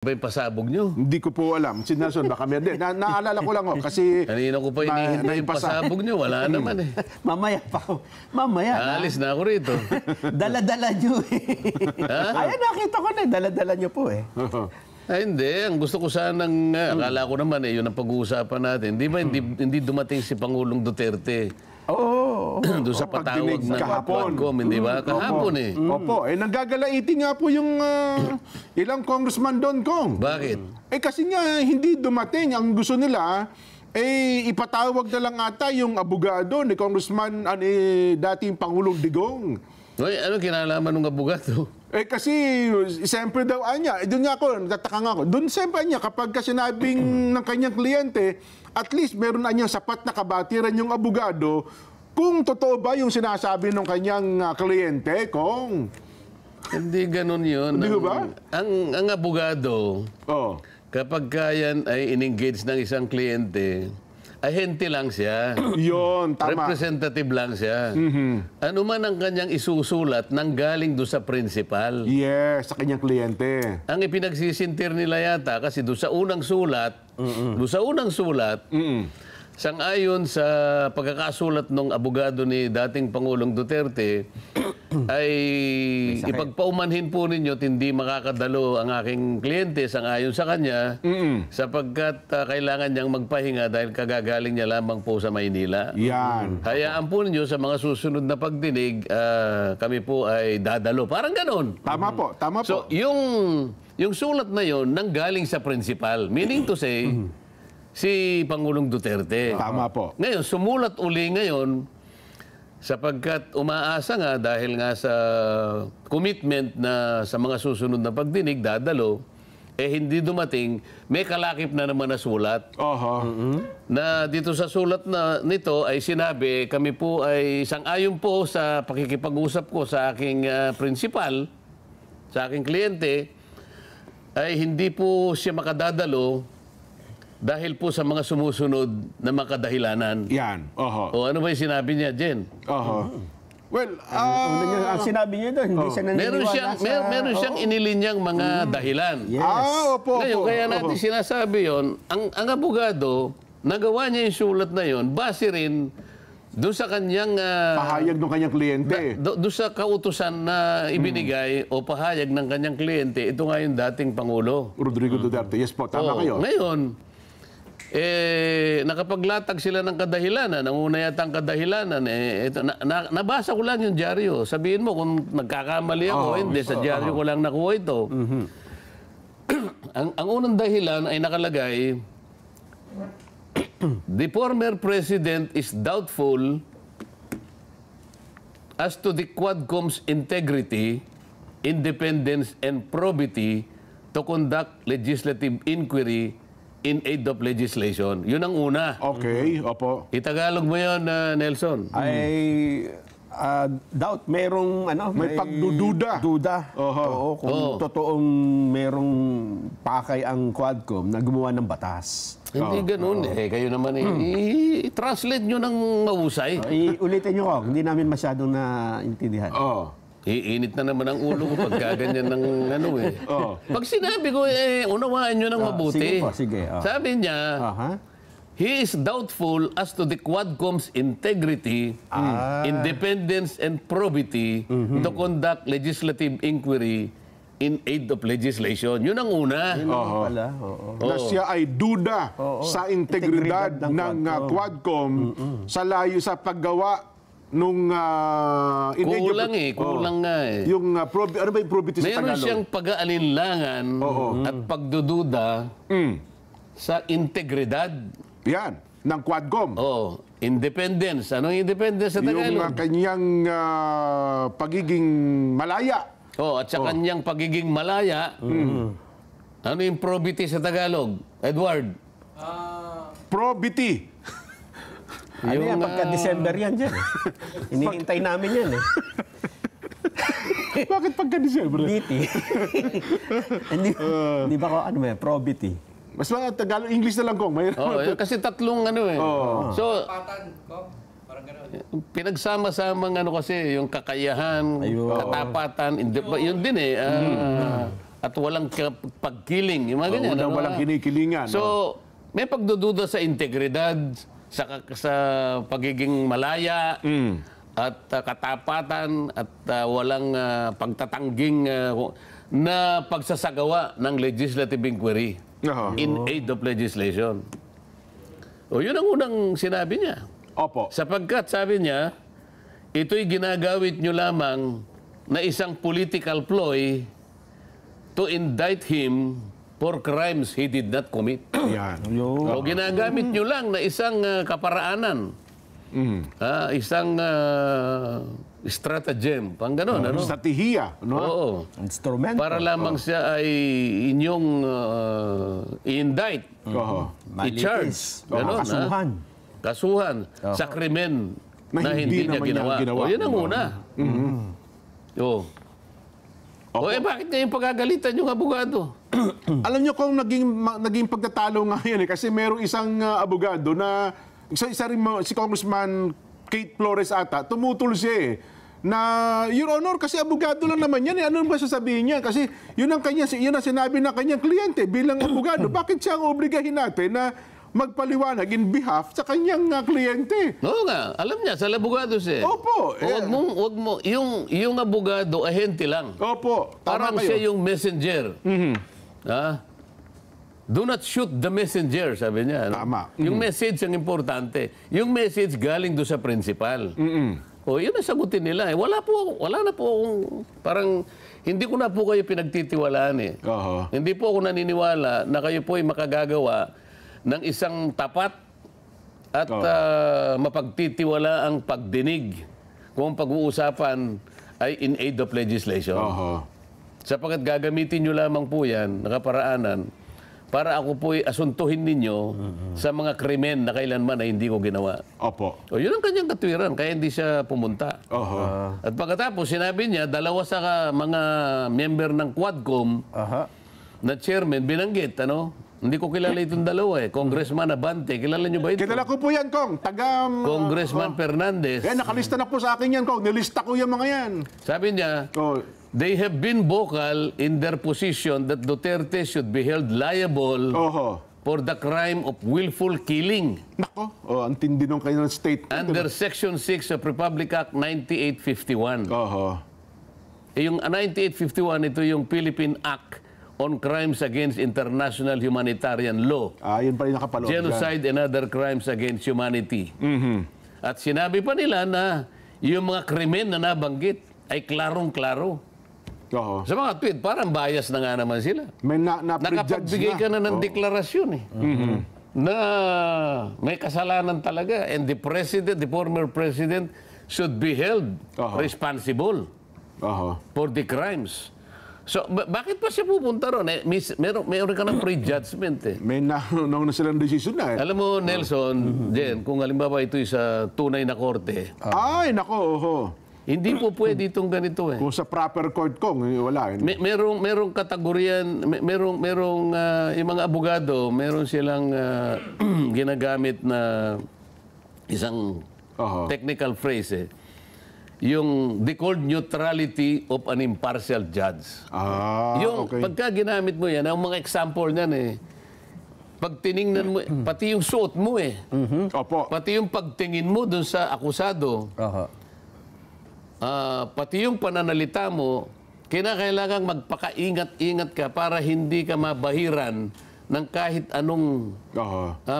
Ba yung pasabog nyo? Hindi ko po alam. Si Nelson, baka meron din. Naalala ko lang, kasi... Kanina ko pa hinihintay yung pasabog nyo. Wala naman eh. Mamaya pa. Mamaya. Alis na ako rito. Dala-dala nyo eh. Ayan, nakita ko na. Dala-dala nyo po eh. Ay, hindi. Ang gusto ko sanang, akala ko naman yun ang pag-uusapan natin. Di ba hindi dumating si Pangulong Duterte? Oo. Doon sa patawag ng Quadcom, hindi ba? Kahapon eh. Opo. Nanggagalaiti nga po yung ilang congressman doon, Kong. Bakit? Kasi nga, hindi dumating. Ang gusto nila, ipatawag na lang ata yung abogado ni Congressman, dating Pangulong Digong. Uy, ano kinalaman ng abogado? Kasi, siyempre daw, doon nga ako, natataka nga ako. Doon siyempre niya, kapag sinabing ng kanyang kliyente, at least meron na niyang sapat na kabatiran yung abogado kung totoo ba yung sinasabi ng kanyang kliyente, Kong. Hindi ganun yun. Hindi ba? Ang abogado, kapag yan ay in-engage ng isang kliyente, ahente lang siya. Yun, tama. Representative lang siya. Ano man ang kanyang isusulat nang galing doon sa principal. Yes, sa kanyang kliyente. Ang ipinagsisintir nila yata kasi doon sa unang sulat, sang-ayon sa pagkakasulat ng abogado ni dating Pangulong Duterte, ay ipagpaumanhin po ninyo at hindi makakadalo ang aking kliyente sang-ayon sa kanya sapagkat kailangan niyang magpahinga dahil kagagaling niya lamang po sa Maynila. Yan. Hayaan po ninyo sa mga susunod na pagdinig, kami po ay dadalo. Parang ganon. Tama po, tama po. So, yung sulat na yon nanggaling sa principal. Meaning to say, si Pangulong Duterte. Tama po. Ngayon, sumulat uli ngayon sapagkat umaasa nga dahil nga sa commitment na sa mga susunod na pagdinig, dadalo, hindi dumating, may kalakip na naman na sulat. Na dito sa sulat na nito ay sinabi, kami po ay sang-ayon po sa pakikipag-usap ko sa aking principal, sa aking kliyente, ay hindi po siya makadadalo dahil po sa mga sumusunod na mga kadahilanan. Yan. O ano ba yung sinabi niya, Jen? Well, ang sinabi niya doon, hindi siya naniniwala meron siyang inilinyang mga dahilan. Yes. Opo. Ngayon, kaya natin sinasabi yon, ang abogado, nagawa niya yung sulat na yon, base rin doon sa kanyang... pahayag ng kanyang kliyente. Doon sa kautusan na ibinigay o pahayag ng kanyang kliyente, ito nga yung dating Pangulo. Rodrigo Duterte. Yes po, tama kayo. Ngayon, nakapaglatag sila ng kadahilanan. Ang una yata ang kadahilanan, nabasa ko lang yung dyaryo. Sabihin mo kung nagkakamali ako, hindi. Sa dyaryo ko lang nakuha ito. Ang unang dahilan ay nakalagay, the former president is doubtful as to the Quadcom's integrity, independence, and probity to conduct legislative inquiry in aid of legislation. Yun ang una. Okay, opo. Itagalog mo yun, Nelson. Doubt, merong may pagdududa. Oo, kung totoong merong pakay ang Quadcom na gumawa ng batas. Hindi ganun eh. Kayo naman i-translate nyo ng mahusay. Ulitin nyo ko, hindi namin masyadong naintindihan. Iinit na naman ang ulo ko pag gaganyan ng Pag sinabi ko, unawaan nyo ng mabuti. Sige po, sige. Sabi niya, he is doubtful as to the Quadcom's integrity, independence, and probity to conduct legislative inquiry in aid of legislation. Yun ang una. Na siya ay duda sa integridad ng Quadcom sa layo sa paggawa nung kulang nga eh. Yung ano ba yung probity sa Tagalog? Meron siyang pag-aalinlangan at pagdududa sa integridad. Yan, ng Quadcom. Independence. Anong independence sa Tagalog? Yung kanyang pagiging malaya. At sa kanyang pagiging malaya, ano yung probity sa Tagalog? Edward? Probity. Ano yan? Pagka-December yan dyan. Hinihintay namin yan eh. Bakit pagka-December? Probity. Hindi ba ko, probity. Mas mga Tagalog, English na lang, Kong. Kasi tatlong So, pinagsama-samang kasi yung kakayahan, katapatan, yun din at walang pagkiling. Yung mga ganyan. Unang walang kinikilingan. So, may pagdududa sa integridad, sa pagiging malaya, at katapatan, at walang pagtatangging na pagsasagawa ng legislative inquiry in aid of legislation. O yun ang unang sinabi niya. Opo. Sapagkat sabi niya, ito'y ginagawit nyo lamang na isang political ploy to indict him for crimes he did not commit. Yan. O ginagamit nyo lang na isang kaparaanan. Isang stratagem. Pang ganon, ano? Strategiya. No? Oo. Instrumento. Para lamang siya ay inyong i-indict, i-charge. Ganon, Kasuhan. Kasuhan sa krimen na hindi niya ginawa. O, yun ang una. O. O, bakit niya yung pagagalitan yung abogado? Alam niyo kung naging pagtatalo nga yan kasi merong isang abogado na isa rin si Congressman Kate Flores ata, tumutol siya na, Your Honor, kasi abogado lang naman yan. Ano ba sasabihin niya? Kasi yun ang sinabi ng kanyang kliyente bilang abogado. Bakit siya ang obligahin natin na magpaliwanag in behalf sa kanyang kliyente? Oo nga, alam niya, sa abogado siya. Opo. Wag mo, yung abogado, ahente lang. Opo. Parang siya yung messenger. Do not shoot the messenger, sabi niya. Tama. Yung message ang importante. Yung message galing doon sa principal. O, yun ang sagutin nila. Wala na po akong, parang, hindi ko na po kayo pinagtitiwalaan eh. Hindi po ako naniniwala na kayo po ay makagagawa ng isang tapat at mapagtitiwala ang pagdinig kung pag-uusapan ay in aid of legislation. Sapagkat gagamitin nyo lamang po yan, nakaparaanan, para ako po'y asuntuhin ninyo sa mga krimen na kailanman na hindi ko ginawa. Opo. O, yun ang kanyang katwiran, kaya hindi siya pumunta. At pagkatapos, sinabi niya, dalawa sa mga member ng Quadcom na chairman, binanggit, ano? Hindi ko kilala itong dalawa eh. Congressman Abante, kilala niyo ba ito? Kilala ko po yan, Kong. Congressman Fernandez. Nakalista na po sa akin yan, Kong. Nilista ko yung mga yan. Sabi niya, they have been vocal in their position that Duterte should be held liable for the crime of willful killing. Nako, ang tindi nung kanyang statement. Under Section 6 of Republic Act 9851. Yung 9851, ito yung Philippine Act on Crimes Against International Humanitarian Law. Yun pa rin nakapaloob. Genocide and other crimes against humanity. At sinabi pa nila na yung mga krimen na nabanggit ay klarong-klaro. Sa mga tweet, parang bias na nga naman sila. May nakapagbigay ka na ng deklarasyon eh. Na may kasalanan talaga. And the former president should be held responsible for the crimes. So, bakit pa siya pupunta ron? Meron ka ng prejudgment eh. May naunang na silang desisyon na eh. Alam mo, Nelson, Jen, kung halimbawa ito'y sa tunay na korte, ay, nako, hindi po pwede itong ganito eh. Kung sa proper court, Kong, wala. Merong kategoryan, merong yung mga abogado, meron silang ginagamit na isang technical phrase eh. Yung they called neutrality of an impartial judge. Yung pagka ginamit mo yan, ang mga example niyan eh, pag tiningnan mo, pati yung suot mo eh. Pati yung pagtingin mo dun sa akusado, pati yung pananalita mo, kinakailangang magpakaingat-ingat ka para hindi ka mabahiran ng kahit anong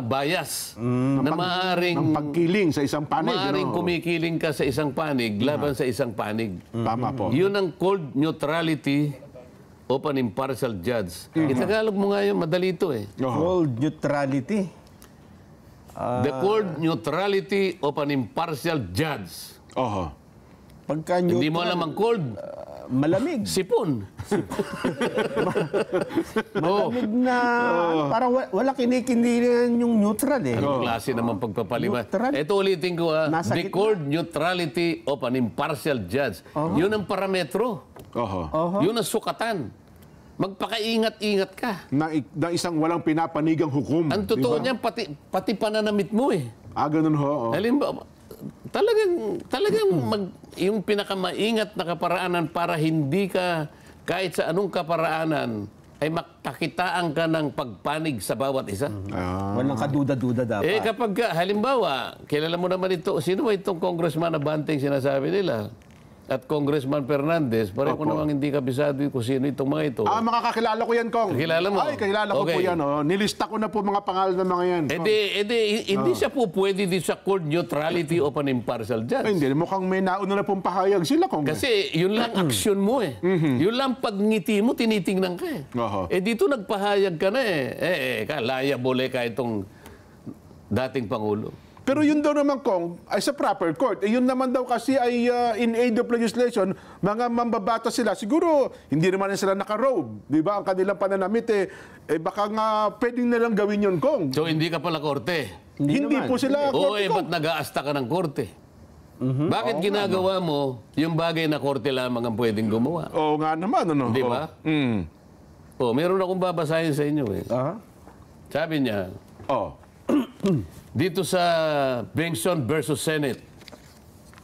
bias na maaaring pagkiling sa isang panig. Maaaring kumikiling ka sa isang panig laban sa isang panig. Tama po. Yun ang cold neutrality of an impartial judge. Itagalog mo nga yun, madali ito eh. Cold neutrality. The cold neutrality of an impartial judge. Pagka Hindi mo alam ang cold. Malamig. Sipon. Malamig na parang wala kinikindihan yung neutral eh. Anong klase naman pagpapaliwan? Neutral. Ito ulitin ko ha. Nasa The gitna. cold neutrality of an impartial judge. Yun ang parametro. Yun ang sukatan. Magpakaingat-ingat ka. Na isang walang pinapanigang hukom. Ang totoo niyan, pati pananamit mo eh. Ganun ho. Halimbawa, talagang yung pinakamaingat na kaparaanan para hindi ka kahit sa anong kaparaanan, ay makakitaan ka ng pagpanig sa bawat isa. Walang kaduda-duda dapat. Kapag halimbawa, kilala mo naman ito, sino ba itong Congressman Abante sinasabi nila? At Congressman Fernandez, pareho ko namang hindi kabisado kung sino itong mga ito. Makakakilala ko yan, Kong. Kilala mo? Ay, kilala ko po Okay. yan. Oh. Nilista ko na po mga pangalan ng mga yan. Kong. Hindi siya po pwede din sa court neutrality of an impartial judge. Ay, hindi, mukhang may nauna na pong pahayag sila, Kong. Kasi yun lang aksyon mo eh. Yun lang pagngiti mo, tinitingnan ka eh. Oho. Dito nagpahayag ka na eh. Liable ka itong dating Pangulo. Pero yun daw naman, Kong, ay sa proper court. Yun naman daw kasi ay in aid of legislation, mga mambabata sila. Siguro, hindi naman sila naka-robe. Di ba? Ang kanilang pananamit baka nga pwedeng nilang gawin yun, Kong. So hindi ka pala korte. Hindi naman. po sila Oo, korte, ba't Kong. nag-aasta ka ng korte? Bakit ginagawa mo yung bagay na korte lamang ang pwedeng gumawa? Oo nga naman, ano? Di ba? Meron akong babasahin sa inyo eh. Sabi niya, dito sa Bengson versus Senate.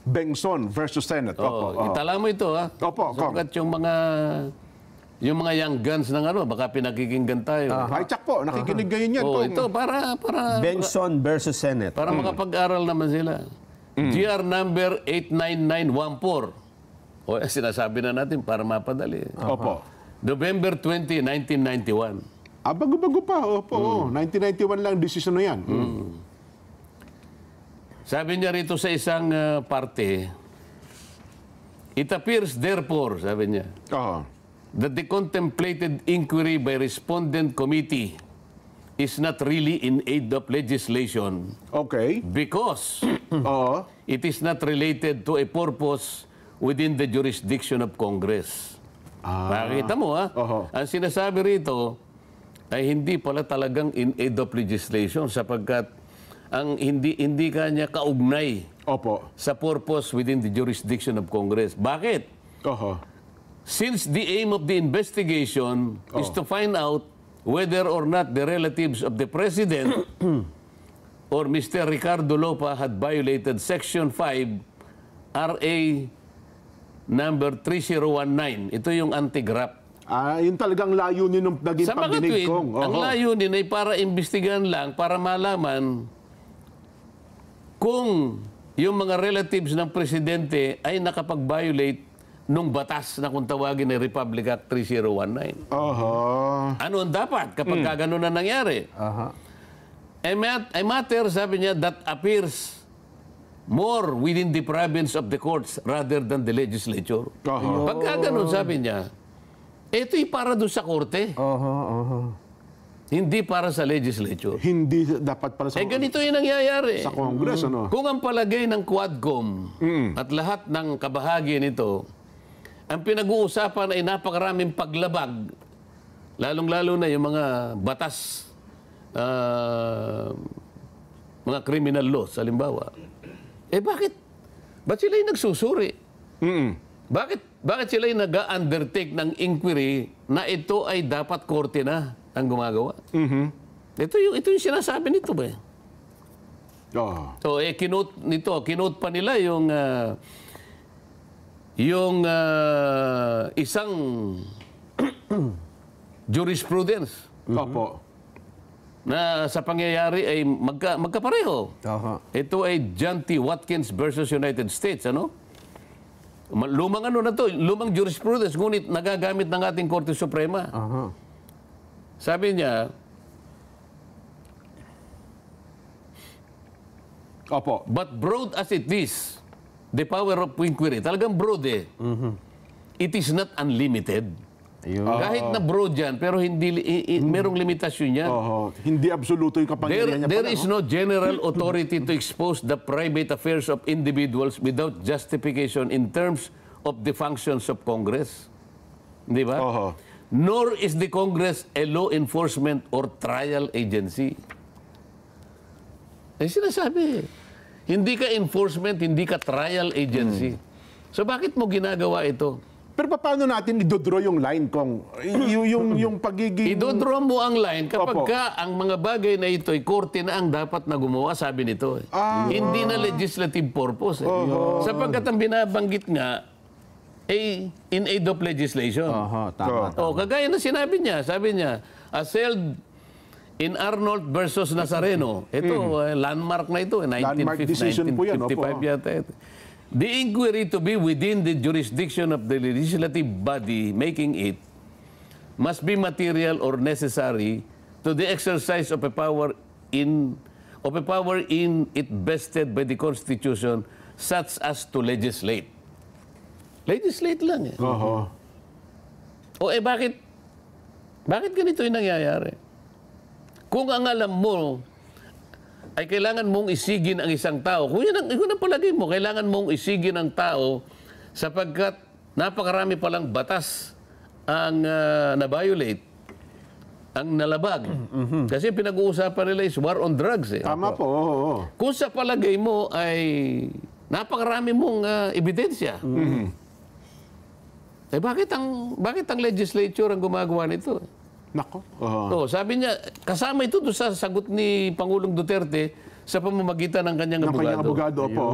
Bengson versus Senate. Opo. Itala mo ito ha. Opo, Sapagat yung mga young guns ng baka pinakikinggan tayo. Ay, tsak po. Nakikinig ngayon yan, Kong. Ito para Benson versus Senate. para makapag-aral naman sila. GR number 89914. Sinasabi na natin para mapadali. Opo. November 20, 1991. Bago-bago pa. Opo. 1991 lang decision na yan. Sabi niya rito sa isang parte, it appears therefore, sabi niya, that the contemplated inquiry by respondent committee is not really in aid of legislation Okay. because Oo. it is not related to a purpose within the jurisdiction of Congress. Makikita mo Oho. Ang sinasabi rito ay hindi pala talagang in aid of legislation sapagkat ang hindi kanya kaugnay Opo. sa purpose within the jurisdiction of Congress. Bakit? Oho. Since the aim of the investigation is to find out whether or not the relatives of the President or Mr. Ricardo Lopa had violated Section 5 RA number 3019. Ito yung anti-graft. Yun talagang layunin ng naging Sa mga pagdinig, tweet, Kong. ang layunin ay para imbestigahan lang, para malaman kung yung mga relatives ng Presidente ay nakapag-violate nung batas na kung tawagin ay Republic Act 3019. Oho. Ano ang dapat kapag gano'n na nangyari? A matter, sabi niya, that appears more within the province of the courts rather than the legislature. Oho. Pagka gano'n, sabi niya, ito'y para doon sa korte, hindi para sa legislature. Hindi dapat para sa Ganito yung nangyayari. sa Congress, ano? Kung ang palagay ng Quadcom at lahat ng kabahagi nito, ang pinag-uusapan ay napakaraming paglabag, lalong-lalo na yung mga batas, mga criminal laws, halimbawa. Bakit? Ba't sila yung nagsusuri? Bakit sila yung nag-undertake ng inquiry na ito ay dapat korte na ang gumagawa? Ito yung sinasabi nito ba? So, kinote pa nila yung isang jurisprudence Opo. na sa pangyayari ay magkapareho. Ito ay John T. Watkins versus United States, ano? Lumang lumang jurisprudence, ngunit nagagamit ng ating Korte Suprema. Sabi niya, Opo. but broad as it is, the power of inquiry, talagang broad it is not unlimited. Kahit na broad yan, pero merong limitasyon yan. Hindi absoluto yung kapangyarihan niya There pala, is no general authority to expose the private affairs of individuals without justification in terms of the functions of Congress. Di ba? Nor is the Congress a law enforcement or trial agency. Sinasabi, hindi ka enforcement, hindi ka trial agency. So bakit mo ginagawa ito? Pero paano natin idodraw yung line, Kong? yung pagiging... Idodraw mo ang line kapag Opo. ka ang mga bagay na ito ay korte na ang dapat na gumawa, sabi nito. Hindi na legislative purpose. Sapagkat ang binabanggit nga, in aid of legislation. Tama. Kagaya na sinabi niya, sabi niya, as held in Arnold versus Nazareno. Ito, landmark na ito. Landmark decision po yan, 1955 yata ito. The inquiry to be within the jurisdiction of the legislative body making it must be material or necessary to the exercise of a power in it vested by the Constitution such as to legislate. Legislate lang eh. Bakit ganito yung nangyayari? Kung ang alam mo ay kailangan mong isigin ang isang tao, kung yun ang palagay mo, kailangan mong isigin ang tao sapagkat napakarami palang batas ang na-violate, ang nalabag. Kasi pinag-uusapan nila is war on drugs. Tama po. Kung sa palagay mo ay napakarami mong ebidensya, bakit ang legislature ang gumagawa nito? Nako. Sabi niya, kasama ito doon sa sagot ni Pangulong Duterte sa pamamagitan ng kanyang abogado. Kanyang abogado po.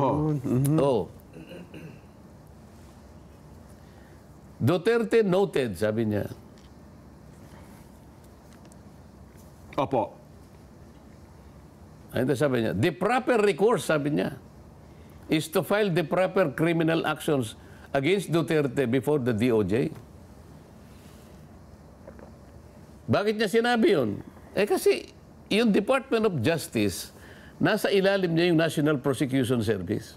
Duterte noted, sabi niya. Opo. Ito sabi niya, the proper recourse, sabi niya, is to file the proper criminal actions against Duterte before the DOJ. Bakit niya sinabi yun? Kasi yung Department of Justice, nasa ilalim niya yung National Prosecution Service.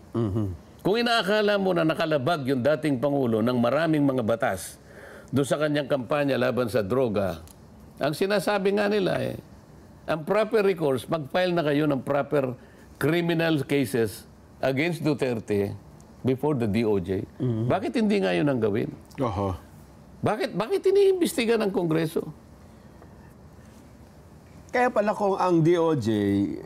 Kung inaakala mo na nakalabag yung dating Pangulo ng maraming mga batas doon sa kanyang kampanya laban sa droga, ang sinasabi nga nila ang proper recourse, mag-file na kayo ng proper criminal cases against Duterte before the DOJ. Bakit hindi nga yun ang gawin? Bakit iniimbestiga ng Kongreso? Kaya pala kung ang DOJ,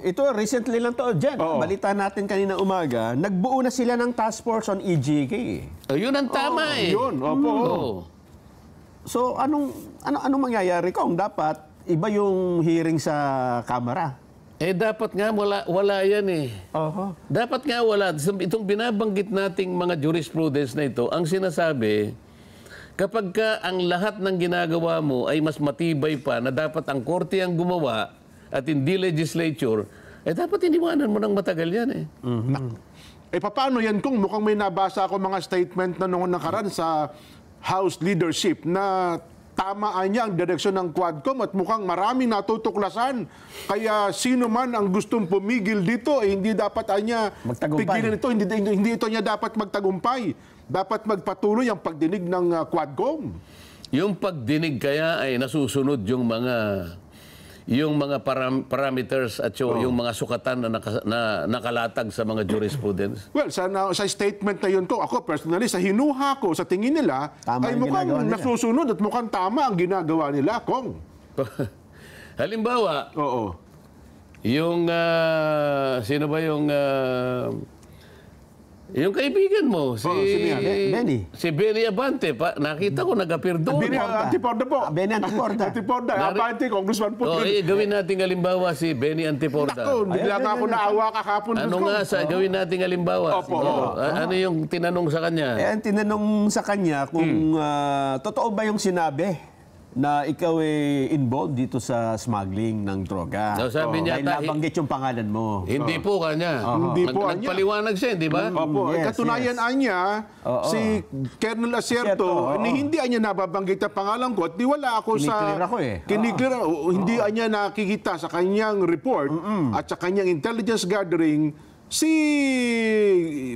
ito recently lang to dyan. Balita natin kanina umaga, nagbuo na sila ng task force on EJK. Yun ang tama Yun, opo. So anong mangyayari kung dapat iba yung hearing sa Kamara? Dapat nga wala yan Dapat nga wala. Itong binabanggit nating mga jurisprudence na ito, ang sinasabi, kapag ang lahat ng ginagawa mo ay mas matibay pa na dapat ang korte ang gumawa at hindi legislature, dapat iniwanan mo ng matagal yan Paano yan kung mukhang may nabasa ako mga statement na noong nakaraan sa House leadership na tamaan niya ang direksyon ng Quadcom at mukhang maraming natutuklasan. Kaya sino man ang gustong pumigil dito, hindi dapat niya pigilan ito. Hindi ito niya dapat magtagumpay. Dapat magpatuloy ang pagdinig ng Quadcom. Yung pagdinig kaya ay nasusunod yung mga parameters at yung mga sukatan na nakalatag sa mga jurisprudence. Well, sa statement na yun ko, ako personally, sa hinuha ko, sa tingin nila, ay mukhang nasusunod at mukhang tama ang ginagawa nila, Kong. Halimbawa, yung, sino ba yung kaibigan mo, si Benny Abante, nakita ko nag-appear doon. Benny Antiporda po. Benny Antiporda. Abante, Congressman po. Gawin natin halimbawa si Benny Antiporda. Naku, bigla nga ako naawa kakapon. Gawin natin halimbawa? Ano yung tinanong sa kanya? Ang tinanong sa kanya kung totoo ba yung sinabi na ikaw involved dito sa smuggling ng droga. Sabi niya, dahil nabanggit yung pangalan mo. Hindi po kanya. Hindi po kanya. Nagpaliwanag siya, di ba? Katunayan niya, si Colonel Acierto, hindi niya nababanggit ang pangalan ko at di wala ako sa... Kiniklear ako Kiniklear. Hindi niya nakikita sa kanyang report at sa kanyang intelligence gathering si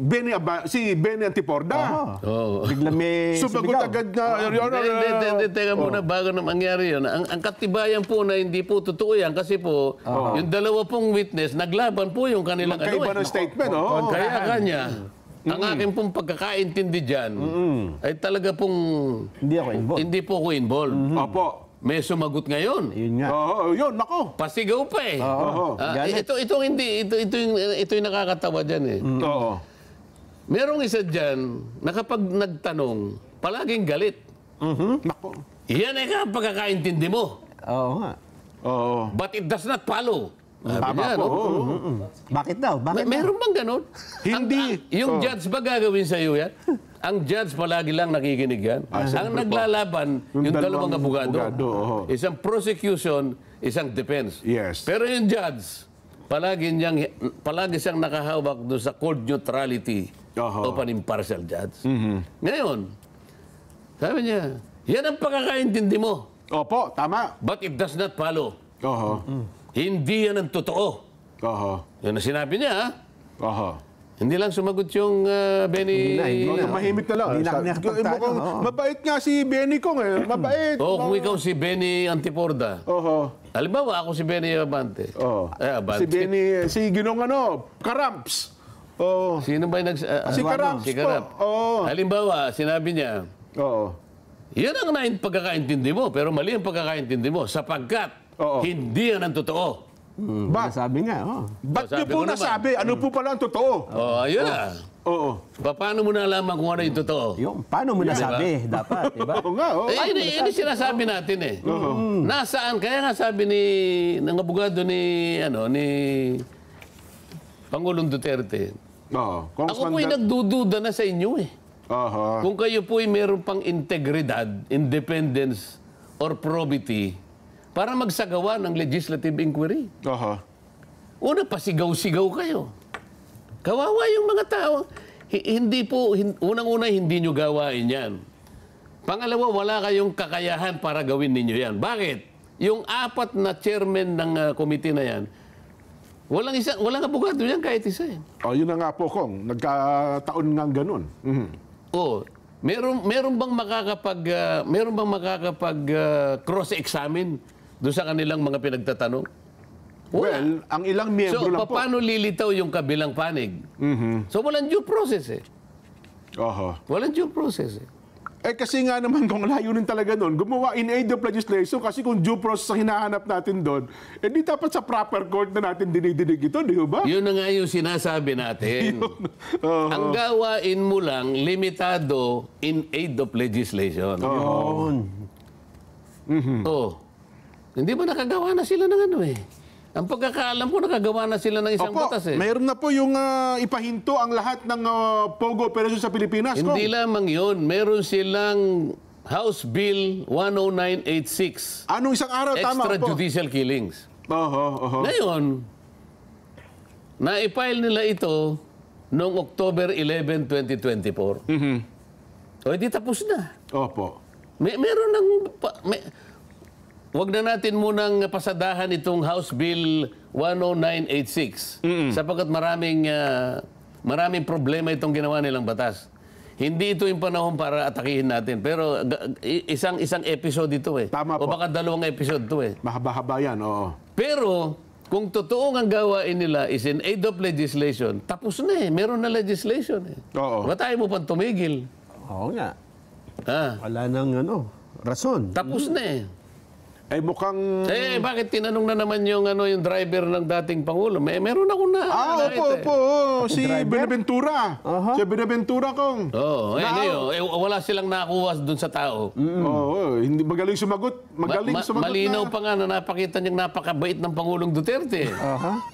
Benny Antiporda. Bigla may sumagot agad na, Teka muna, bago na mangyari yun. Ang katibayan po na hindi po totoo yan kasi po, yung dalawa pong witness, naglaban po yung kanilang magkaiba ng statement. Kaya kanya, ang aking pong pagkakaintindi dyan, ay talaga pong hindi po ako involved. Opo. May sumagot ngayon. Yun nga. Yun, nako. Pasigaw pa ito yung nakakatawa dyan Merong isa dyan na kapag nagtanong, palaging galit. Nako. Yan ang pagkakaintindi mo. Oo nga. But it does not follow. Sabi Tama niya, po. no? Bakit daw? Bakit daw? Meron bang ganon? Hindi. Yung judge ba gagawin sa iyo yan? Ang judge palagi lang nakikinig yan. Ang siyempre po. naglalaban, yung dalawang abogado. oho. Isang prosecution, isang defense. Yes. Pero yung judge, palagi siyang nakahawak doon sa court neutrality Oho. of an impartial judge. Ngayon, sabi niya, yan ang pagkakaintindi mo. Opo, tama. But it does not follow. Oho. Hindi yan ang totoo. Oho. Yan ang sinabi niya, ha? Oho. Hindi lang sumagot yung Benny. Hindi na. Mahimik na lang. Hindi na Sa- nakapagtalo, mukhang oo. Mabait nga si Benny Kong eh. Mabait. Kung ikaw si Benny Antiporda. Oho. Halimbawa, ako si Benny Abante. Oh. Abante. Si Benny, si Ginong Karamps. Oh. Sino ba yung Si Karamps Si po. Karap. Oo. Halimbawa, sinabi niya, Oo. yan ang pagkakaintindi mo, pero mali ang pagkakaintindi mo sapagkat Oo. hindi yan ang totoo. Ba? Sabi nga, oh. Ba't Sabi niyo po ko naman. nasabi? Ano po pala ang totoo? Oh, ayun na. Oo. Paano mo nalaman kung ano yung totoo? Yung, paano mo nasabi? Dapat, di ba? Oo nga, oo. Yun yung sinasabi natin eh. Nasaan? Kaya nga sabi ng abogado ni Pangulong Duterte, Oo. ako po'y nagdududa na sa inyo eh. Aha. Kung kayo po'y meron pang integridad, independence, or probity para magsagawa ng legislative inquiry. Aha. Una, pasigaw-sigaw kayo. Kawawa yung mga tao. Unang-una, hindi nyo gawain yan. Pangalawa, wala kayong kakayahan para gawin ninyo yan. Bakit? Yung 4 na chairman ng committee na yan, walang abogado yan kahit isa eh. Oh, yun na nga po, Kong. Nagkataon nga ganun. Mhm. Oh, meron bang makakapag cross-examine doon sa kanilang mga pinagtatanong? Well, ang ilang miyembro So, lang po. paano lilitaw yung kabilang panig? So, walang due process eh. Aha. Walang due process eh. Eh kasi nga naman kung layunin talaga doon, gumawa in aid of legislation kasi kung due process ang hinahanap natin doon, eh di dapat sa proper court na natin dinidinig ito, di ba? Yun na nga yung sinasabi natin. Ang gawain mo lang, limitado in aid of legislation. Yun. Oh. Hindi ba nakagawa na sila ng ano eh? Ang pagkakaalam ko, nakagawa na sila ng isang Opo, batas eh. mayroon na po yung ipahinto ang lahat ng POGO operation sa Pilipinas. Hindi Kong. lamang yun. Meron silang House Bill 10986. Anong isang araw? Tama po. Extrajudicial killings. Oho. Ngayon, na-file nila ito noong October 11, 2024. O, edi tapos na. Opo. Meron ng... Wag na natin munang pasadahan itong House Bill 10986 sapagkat maraming problema itong ginawa nilang batas. Hindi ito yung panahon para atakihin natin. Pero isang episode ito eh. Tama o po. baka 2 episode ito eh. Mahaba-haba yan, oo. Pero kung totoong ang gawain nila is in aid of legislation, tapos na eh. Meron na legislation eh. Oo. Ba't tayo mo pang tumigil? Oo nga. Ah, Wala nang rason. tapos na eh. Eh mukhang... Bakit tinanong na naman yung driver ng dating Pangulo? Meron ako na. Opo. Si Benaventura. Si Benaventura, Kong. Oo, ngayon, wala silang nakuha dun sa tao. Oo, hindi magaling sumagot. Malinaw pa nga na napakita niyang napakabait ng Pangulong Duterte.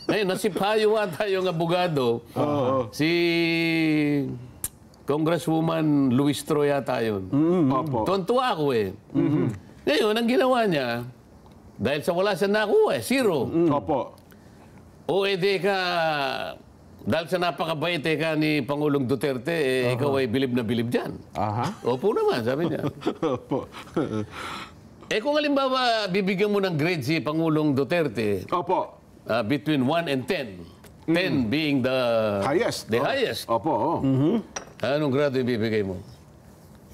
Ngayon, nasipayo ata yung abogado. Si Congresswoman Luis Troy yata yun. Opo. Tuwan-tuwa ako eh. Ngayon, ang ginawa niya, dahil sa wala siya nakuha, zero. Opo. O edi ka, dahil sa napakabait ka ni Pangulong Duterte, ikaw ay bilib na bilib dyan. Aha. Opo naman, sabi niya. Opo. Kung halimbawa, bibigyan mo ng grade si Pangulong Duterte, Opo. between 1 and 10, 10 being the Highest. The highest. Opo. Anong grado ibibigay mo?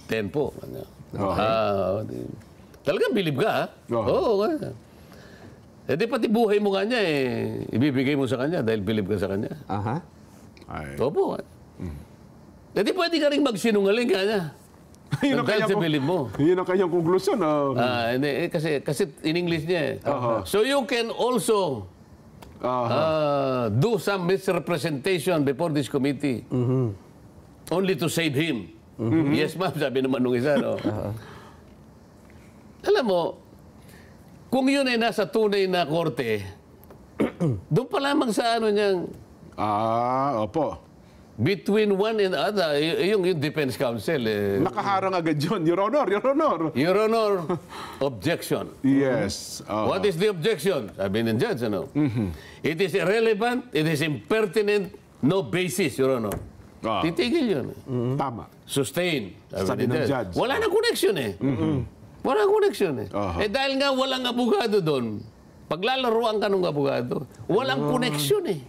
10 po. Talagang bilib ka, ha? Oo. Di pati buhay mo kanya ibibigay mo sa kanya dahil bilib ka sa kanya. Aha. Ay. Opo. Di pwede ka rin magsinungaling kanya. Yun ang Dahil sa kanyang- bilib mo. Yun ang kanyang konklusyon. Hindi, kasi in English niya So you can also do some misrepresentation before this committee. Only to save him. Yes, ma'am, sabi naman nung isa. No? Alam mo, kung yun ay nasa tunay na korte, Doon pa lamang sa ano niyang, Opo. between one and other, yung defense counsel, Nakaharang agad yun. Your Honor, Your Honor. Your Honor, objection. Yes. What is the objection? Sabi ng judge, ano? It is irrelevant, it is impertinent, no basis, Your Honor. Titigil yun. Tama. Sustain, Sabi ng judge. Wala na connection eh. Wala connection eh. Dahil nga walang abogado doon, paglalaruan ka ng abogado, walang connection eh.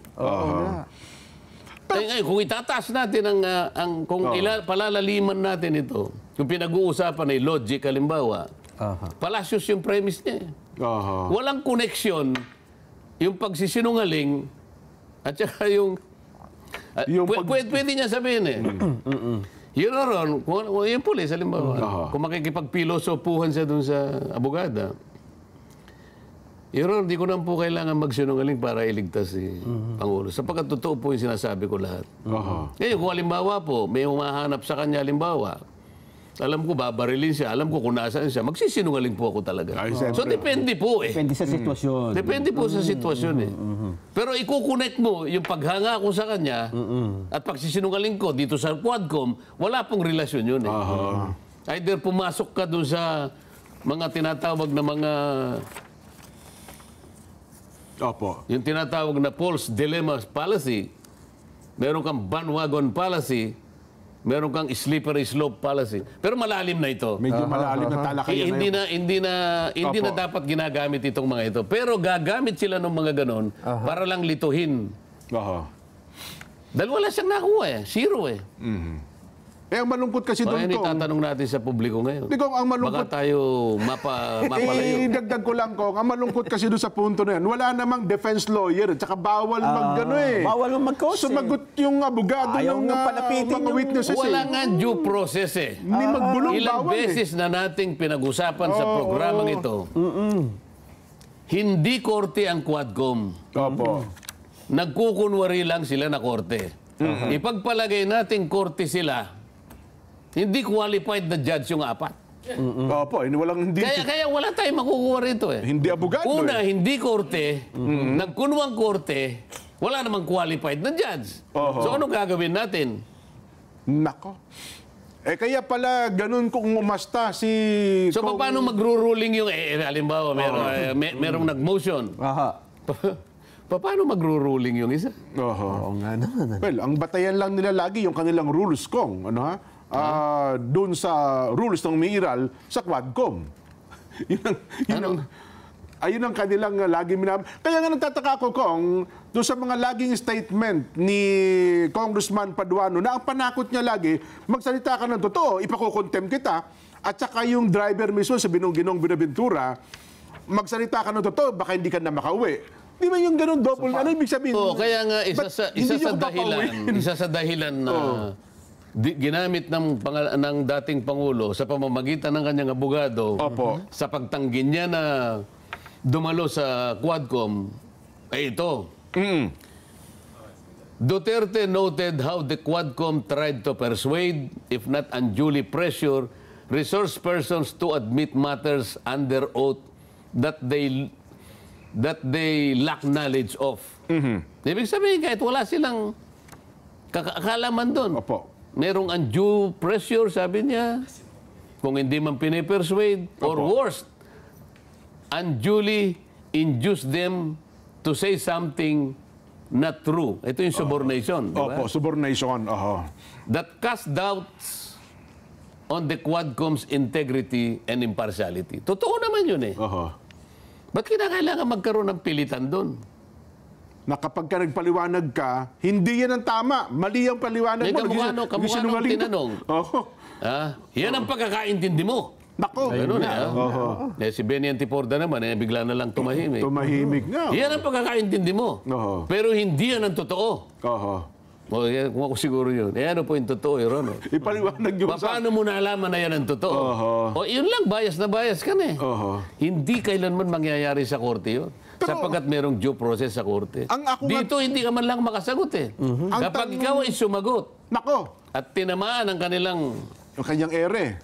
Ngayon, kung itataas natin kung palalaliman natin ito, kung pinag-uusapan ay logic, halimbawa, palasyos yung premise niya eh. Walang connection yung pagsisinungaling at saka yung pwede niya sabihin eh. Yun ron, yung pulis, halimbawa, kung makikipagpilosopuhan siya dun sa abogada, yun, hindi ko na po kailangan magsinungaling para iligtas si Pangulo. Sapagkat totoo po yung sinasabi ko lahat. Ngayon, kung halimbawa po, may humahanap sa kanya halimbawa, alam ko babarilin siya, alam ko kung nasaan siya, magsisinungaling po ako talaga. So, depende po eh. Depende sa sitwasyon. Depende po sa sitwasyon eh. Pero ikukonect mo yung paghanga ko sa kanya at pagsisinungaling ko dito sa Quadcom, wala pong relasyon yun eh. Either pumasok ka dun sa mga tinatawag na mga yung tinatawag na false dilemma policy, meron kang bandwagon policy, meron kang slippery slope policy. Pero malalim na ito. Medyo malalim na talakayan na yun. Hindi na dapat ginagamit itong mga ito. Pero gagamit sila ng mga ganon para lang lituhin. Dahil wala siyang nakuha eh. Zero eh. Ang malungkot kasi doon, Kung itatanong natin sa publiko ngayon. Ang malungkot, baka tayo mapalayo. Dagdag ko lang, Kong, ang malungkot kasi doon sa punto na yan, wala namang defense lawyer, at saka bawal mag-ano eh. Bawal mag-cause Sumagot yung abogado ng mga witnesses. Wala nga due process eh. Hindi magbulong, Ilang bawal beses na nating pinag-usapan sa programang ito. Hindi korte ang Quadcom. Nagkukunwari lang sila na korte. Ipagpalagay nating korte sila, hindi qualified na judge yung apat. Kaya wala tayong makukuha rito eh. Hindi abogado Una, hindi korte, nagkunwang korte, wala namang qualified na judge. So ano gagawin natin? Nako. Kaya pala ganun kung umasta si... So paano magro-ruling yung, halimbawa, merong nag-motion. Paano magro-ruling yung isa? Oo nga naman. Well, ang batayan lang nila lagi yung kanilang rules, Kong. Ano ha? Doon sa rules ng umiiral sa Quadcom. Ayun ang kanilang lagi minam. Kaya nga nagtataka ako, Kong, doon sa mga laging statement ni Congressman Paduano na ang panakot niya lagi, magsalita ka ng totoo, ipakukontem kita, at saka yung driver mismo sa Ginong Binaventura, magsalita ka ng totoo, baka hindi ka na makauwi. Di ba yung ganun double? Ano ibig sabihin? Kaya nga isa sa dahilan na ginamit ng dating Pangulo sa pamamagitan ng kanyang abogado sa pagtanggi niya na dumalo sa Quadcom ay ito. Duterte noted how the Quadcom tried to persuade, if not unduly pressure, resource persons to admit matters under oath that they lack knowledge of. Ibig sabihin, kahit wala silang kakalaman doon. Merong undue pressure, sabi niya, kung hindi man pinipersuade, or worst, unduly induce them to say something not true. Ito yung subornation, di ba? Subornation. That cast doubts on the Quadcom's integrity and impartiality. Totoo naman yun eh. Ba't kinakailangan magkaroon ng pilitan doon? Na kapag ka nagpaliwanag ka, hindi yan ang tama. Mali ang paliwanag mo. Kamukha nung tinanong. Yan ang pagkakaintindi mo. Nako. Ganun si Benny Antiporda naman, bigla na lang tumahimik. Tumahimik nga. Yan ang pagkakaintindi mo. Pero hindi yan ang totoo. Kung ako siguro yun. Ano po yung totoo, Your Honor? Ipaliwanag yung paano mo nalaman na yan ang totoo? Yun lang, bias na bias ka na eh. Hindi kailanman mangyayari sa korte yun. Sapagkat merong due process sa korte. Dito hindi ka man lang makasagot eh. Kapag ikaw ay sumagot at tinamaan ang kanyang ere.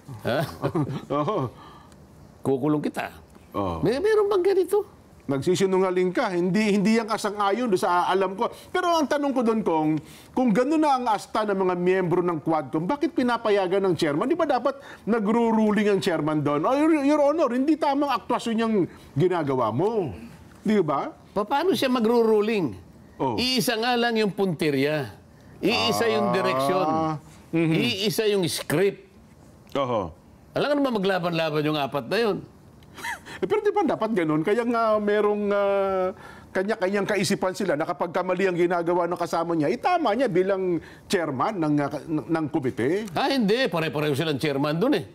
Kukulong kita. Meron bang ganito? Nagsisinungaling ka, hindi yang asang-ayon doon sa alam ko. Pero ang tanong ko doon, kung gano'n na ang asta ng mga miyembro ng Quadcom, bakit pinapayagan ng chairman? Di ba dapat nagro-ruling ang chairman doon? Oh, Your Honor, hindi tamang aktwasyon yung ginagawa mo. Di ba? Paano siya magro-ruling? Oh. Iisa nga lang yung puntirya. Iisa yung direksyon. Iisa yung script. Oho. Alam ka naman maglaban-laban yung apat na yun. Pero di ba dapat ganun? Kaya nga merong kanya-kanyang kaisipan sila na kapag kamali ang ginagawa ng kasama niya, itama niya bilang chairman ng komite. Hindi. Pare-pareho silang chairman dun eh.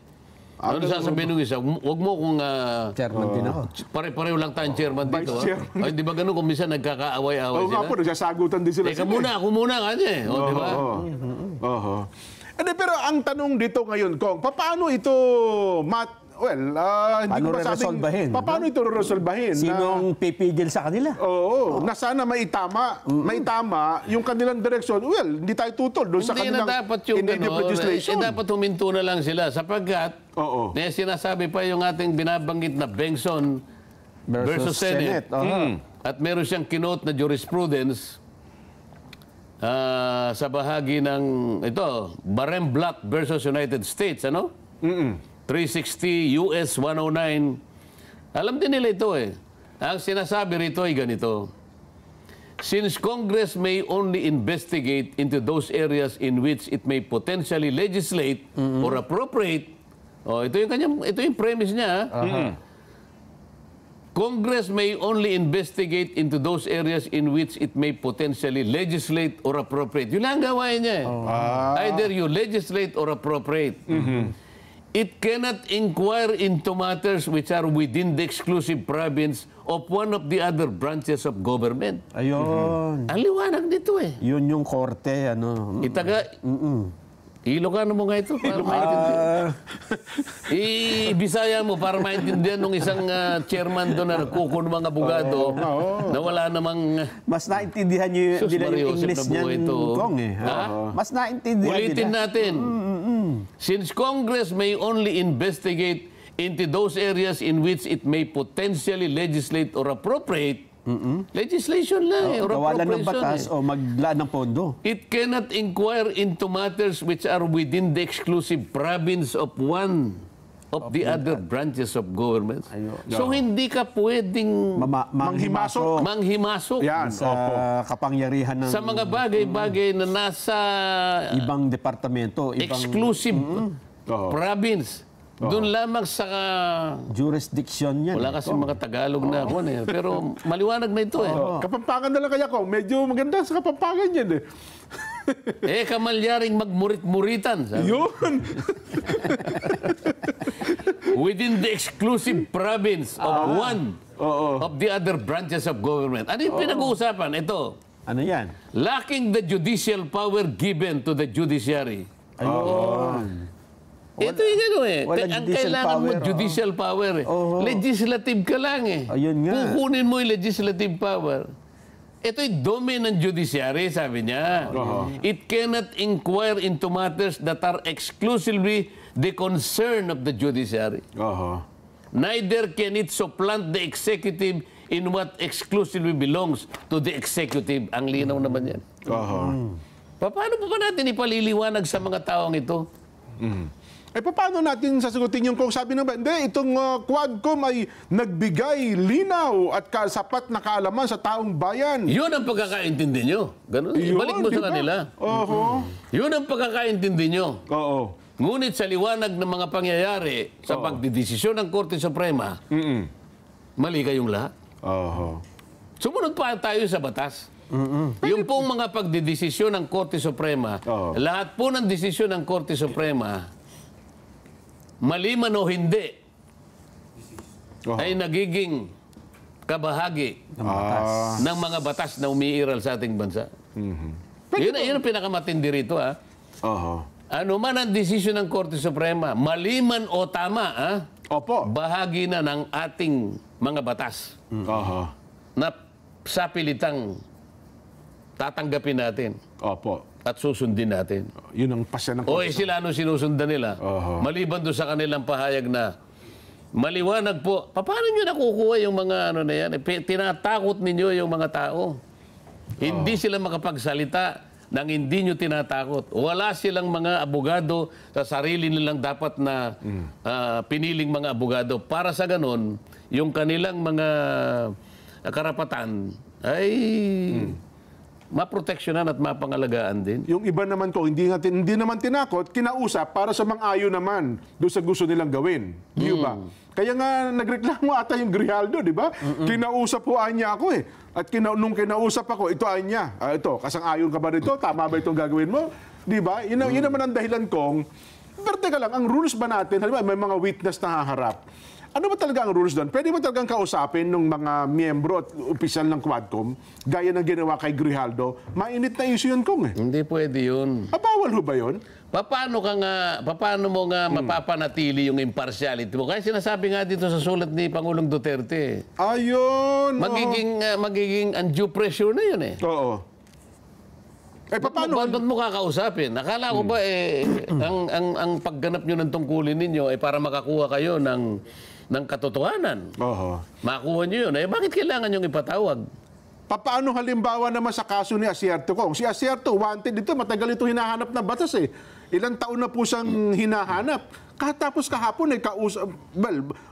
Ano sasabihin ng isa? Huwag mo kung... Chairman din ako. Pare-pareho lang tayong chairman dito. Vice chairman. Ay, di ba ganun kung minsan nagkakaaway-away Oo sila? nga po, nagsasagutan din sila. Teka muna, ako muna kanya eh. Di ba? Oho. Pero ang tanong dito ngayon, Kong, paano ito hindi Paano ko masabing... re-resolbahin? Paano ito re-resolbahin? Sinong pipigil sa kanila? Oo, na sana maitama yung kanilang direksyon. Well, hindi tayo tutol doon sa Hindi kanilang na dapat yung indicative legislation. dapat huminto na lang sila sapagkat sinasabi pa yung ating binabanggit na Bengson versus Senate. At meron siyang kinote na jurisprudence sa bahagi ng Barenblatt versus United States, 360 US 109. Alam din nila ito eh. Ang sinasabi rito ay ganito. Since Congress may only investigate into those areas in which it may potentially legislate or appropriate. Ito yung premise niya. Congress may only investigate into those areas in which it may potentially legislate or appropriate. Yun lang ang gawain niya eh. Either you legislate or appropriate. It cannot inquire into matters which are within the exclusive province of one of the other branches of government. Ayun. Ang liwanag nito eh. Yun yung korte, Ilocano mo nga ito para maintindihan. Bisaya mo para maintindihan ng isang chairman doon na nagkuko ng mga abogado na wala namang... Mas naintindihan nila yung English niyan, Kong eh. Mas naintindihan Ulitin nila. natin. Since Congress may only investigate into those areas in which it may potentially legislate or appropriate, legislation lang or Kawalan ng appropriation batas o maglaan ng pondo. It cannot inquire into matters which are within the exclusive province of one of the other branches of government. So hindi ka pwedeng manghimasok Yan, sa kapangyarihan ng sa mga bagay-bagay na nasa ibang departamento, ibang exclusive province. Doon lamang sa... jurisdiction yan. Wala kasi mga Tagalog na ako eh. Pero maliwanag na ito eh. Kapampangan na lang kaya, Kong. Medyo maganda sa Kapampangan yan eh. Kamalyaring magmurit-muritan. Sabi. Yun. Within the exclusive province of one of the other branches of government. Ano yung pinag-uusapan? Ito. Ano yan? Lacking the judicial power given to the judiciary. Ayun. Ito yung ano eh. Ang kailangan mo power, judicial power eh. Legislative ka lang eh. Ayun nga. Kukunin mo yung legislative power. Ito yung domain ng judiciary, sabi niya. It cannot inquire into matters that are exclusively the concern of the judiciary. Neither can it supplant the executive in what exclusively belongs to the executive. Ang linaw naman yan. Paano pa natin ipaliliwanag sa mga taong ito? Paano natin sasagutin yung kung sabi naman, hindi, itong Quadcom ay nagbigay linaw at sapat na kaalaman sa taong bayan. Yun ang pagkakaintindi nyo. Ganun. Ibalik mo sa kanila. Yun ang pagkakaintindi nyo. Ngunit sa liwanag ng mga pangyayari sa pagdidesisyon ng Korte Suprema, mali kayong lahat. Sumunod pa tayo sa batas. Yung pong mga pagdidesisyon ng Korte Suprema, lahat po ng desisyon ng Korte Suprema, mali man o hindi, ay nagiging kabahagi ng mga batas na umiiral sa ating bansa. Yun ang pinakamatindi rito. Ano man ang desisyon ng Korte Suprema, mali man o tama, bahagi na ng ating mga batas na sa pilitang tatanggapin natin. At susundin natin. Yun ang pasya ng sila ano sinusundan nila? Maliban doon sa kanilang pahayag na Maliwanag po. Paano nyo nakukuha yung mga ano na yan? Tinatakot ninyo yung mga tao. Hindi sila makapagsalita nang hindi nyo tinatakot. Wala silang mga abogado sa sarili nilang dapat na piniling mga abogado. Para sa ganon, yung kanilang mga karapatan ay maproteksyonan at mapangalagaan din. Yung iba naman ko, hindi naman tinakot, kinausap para sa mang-ayo naman doon sa gusto nilang gawin. Di ba? Kaya nga nagreklamo ata yung Grijaldo, di ba? Kinausap po niya ako eh. At nung kinausap ako, ito niya. Ito, kasang-ayon ka ba rito? Tama ba itong gagawin mo? Di ba? Yun naman ang dahilan kong, pero teka lang, ang rules ba natin, halimbawa may mga witness na haharap. Ano ba talaga ang rules doon? Pwede ba talagang kausapin ng mga miyembro at opisyal ng Quadcom, gaya ng ginawa kay Grijaldo? Mainit na issue yun, Kong eh. Hindi pwede yun. Bawal ho ba yun? Paano mo nga mapapanatili yung impartiality mo? Kaya sinasabi nga dito sa sulat ni Pangulong Duterte. Ayun. Magiging undue pressure na yun eh. Oo. Paano? Ba't mo kakausapin? Akala ko ba ang pagganap nyo ng tungkulin ninyo ay para makakuha kayo ng katotohanan. Oo. Makuha nyo yun. Bakit kailangan yung ipatawag? Paano halimbawa naman sa kaso ni Asierto, Kong? Si Asierto, wanted dito, matagal ito hinahanap na batas eh. Ilang taon na po siyang hinahanap. Katapos kahapon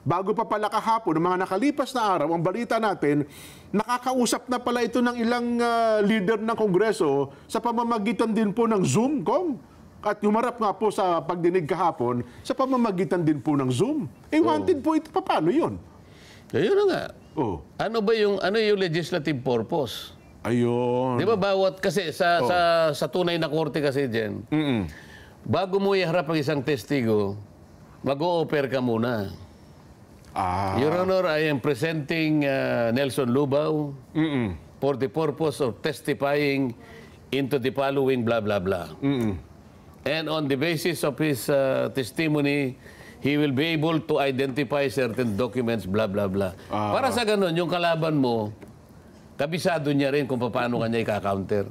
bago pa pala kahapon, mga nakalipas na araw, ang balita natin, nakakausap na pala ito ng ilang leader ng Kongreso sa pamamagitan din po ng Zoom, Kong. At humarap nga po sa pagdinig kahapon sa pamamagitan din po ng Zoom. Wanted po ito, paano yun? Ayun na nga. Oh. Ano yung legislative purpose? Ayun. Di ba kasi sa tunay na korte kasi dyan, bago mo iharap ang isang testigo, mag-o-offer ka muna. Your Honor, I am presenting Nelson Lubao for the purpose of testifying into the following blah, blah, blah. And on the basis of his testimony, he will be able to identify certain documents, blah, blah, blah. Para sa ganun, yung kalaban mo, kabisado niya rin kung paano kanya i-counter.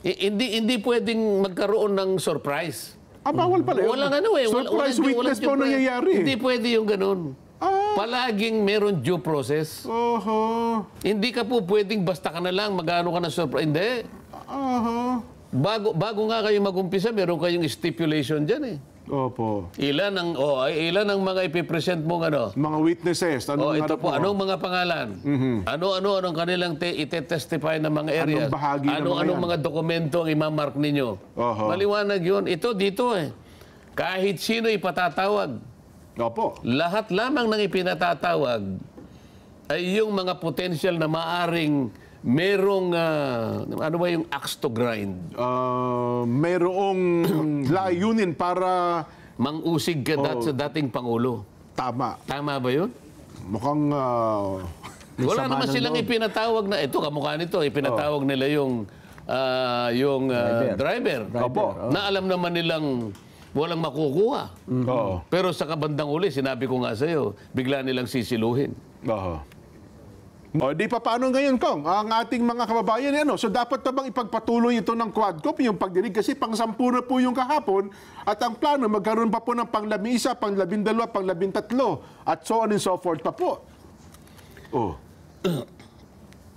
Hindi pwedeng magkaroon ng surprise. Bawal pala yun. Walang surprise witness po nangyayari. Hindi pwede yung ganun. Palaging meron due process. Hindi ka po pwedeng basta ka na lang, mag-ano ka na surprise. Hindi. Bago nga kayo mag-umpisa, meron kayong stipulation dyan eh. Opo. Ilan ang mga ipipresent mong ano? Mga witnesses. Ito po, anong mga pangalan? Ano-ano ang kanilang ite-testify ng mga areas? Anong bahagi ng Anong mga dokumento ang imamark ninyo? Maliwanag yun. Ito dito eh. Kahit sino ipatatawag. Opo. Lahat lamang ng ipinatatawag ay yung mga potential na maaring merong, ano ba yung axe to grind? Merong layunin para mang-usig ka sa dating Pangulo. Tama. Tama ba yun? Mukhang wala naman silang ipinatawag na, ito kamukha nito, ipinatawag nila yung driver. Opo. Na alam naman nilang walang makukuha. Pero sa kabandang uli, sinabi ko nga sa'yo, bigla nilang sisiluhin. Di pa paano ngayon, Kong? Ang ating mga kababayan, so dapat na bang ipagpatuloy ito ng Quadcom, yung pagdinig? Kasi pang-10 na po yung kahapon, at ang plano, magkaroon pa po ng pang-11, pang-12, pang-13, at so on and so forth pa po.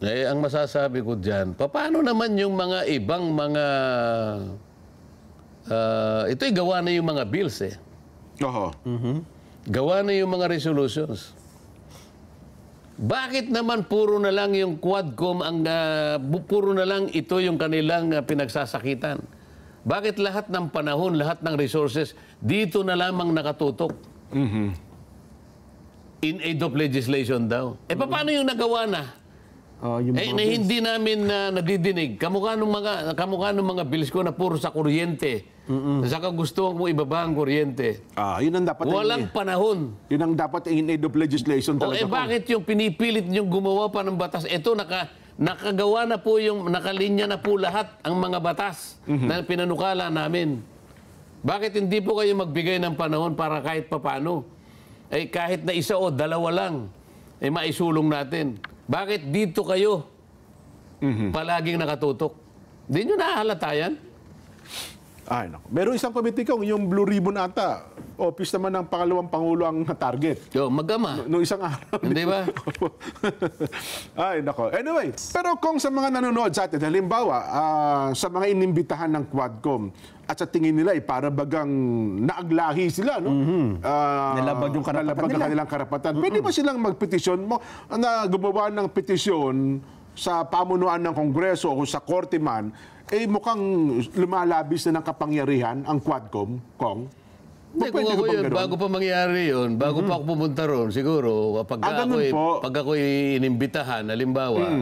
Ang masasabi ko dyan, paano naman yung mga ibang mga... ito'y gawa na yung mga bills eh. Gawa na yung mga resolutions. Bakit naman puro na lang yung Quadcom puro na lang ito yung kanilang pinagsasakitan? Bakit lahat ng panahon, lahat ng resources dito na lamang nakatutok? In aid of legislation daw. Paano yung nagawa na? Na hindi namin nadidinig. Kamukha ng mga bills ko na puro sa kuryente. Saka gusto mo ibaba ang kuryente. Yun ang dapat. Walang panahon. Yun ang dapat in aid of legislation talaga. Bakit yung pinipilit niyong gumawa pa ng batas? Ito, nakagawa na po nakalinya na po lahat ang mga batas na pinanukala namin. Bakit hindi po kayo magbigay ng panahon para kahit papano? Kahit na isa o dalawa lang, maisulong natin. Bakit dito kayo palaging nakatutok? Di nyo nahalata yan? Ay, naku. Meron isang committee kong, yung Blue Ribbon ata, office naman ng pangalawang Pangulo ang target. Yo, mag-ama. Noong isang araw. Hindi ba? Ay, nako. Anyway, pero kung sa mga nanonood sa atin, halimbawa, sa mga inimbitahan ng Quadcom, at sa tingin nila, para bagang naaglahi sila, no? Nalabag yung karapatan nalabag ang nila. kanilang karapatan. Pwede ba silang magpetisyon na gumawa ng petisyon sa pamunuan ng Kongreso o sa Korte man, mukhang lumalabis na ng kapangyarihan ang Quadcom, Kong? Hindi, kung ako yun, bago pa mangyari yun, bago pa ako pumunta ron, siguro, ganun po. pag ako'y inimbitahan, halimbawa,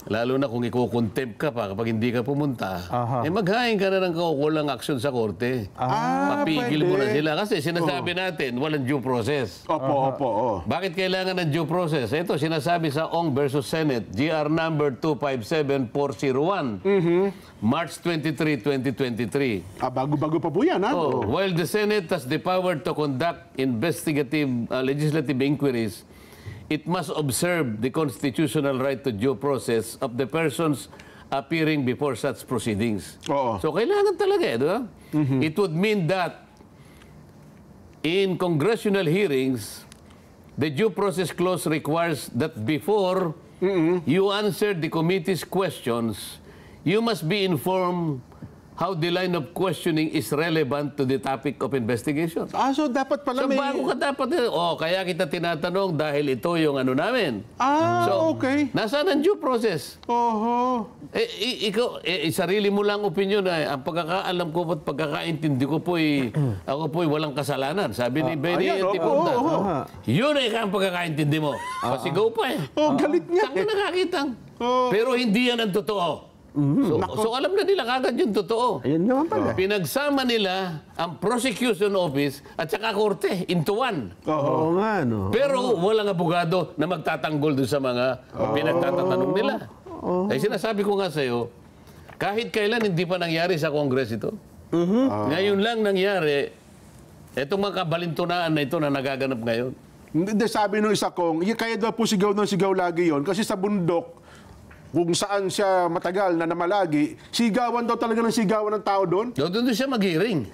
lalo na kung iko-contempt ka pa kapag hindi ka pumunta, maghain ka na ng kaukulang aksyon sa korte. Papigil mo na pwede. sila. Kasi sinasabi natin, walang due process. Opo. Bakit kailangan ng due process? Ito, sinasabi sa Ong versus Senate, GR number 257401, March 23, 2023. Bago-bago pa po yan, ha? While the Senate has the power to conduct investigative legislative inquiries, it must observe the constitutional right to due process of the persons appearing before such proceedings. Oo. So kailangan talaga, di ba? It would mean that in congressional hearings, the due process clause requires that before you answer the committee's questions, you must be informed how the line of questioning is relevant to the topic of investigation. So dapat pala So may... bago ka dapat, kaya kita tinatanong dahil ito yung ano namin. Okay. Nasaan ang due process? Oho. Ikaw, sarili mo lang opinion ang pagkakaalam ko at pagkakaintindi ko po'y, ako po'y walang kasalanan. Sabi ni Benny ayan, Antipunta. oo. Yun ang pagkakaintindi mo. Pasigaw pa eh. Galit niya. Saan ka nakakitang? Pero hindi yan ang totoo. So alam na nila kagad yung totoo. Ayun naman pala. Pinagsama nila ang prosecution office at saka korte into one. Oo nga, no. Pero walang abogado na magtatanggol doon sa mga pinagtatatanong nila. Sinasabi ko nga sa'yo, kahit kailan hindi pa nangyari sa Congress ito. Ngayon lang nangyari, itong mga kabalintunaan na ito na nagaganap ngayon. Hindi, sabi nung isa kong, kaya daw po sigaw ng sigaw lagi yon kasi sa bundok, kung saan siya matagal na namalagi, sigawan daw talaga ng sigawan ng tao doon. Doon siya mag-hearing.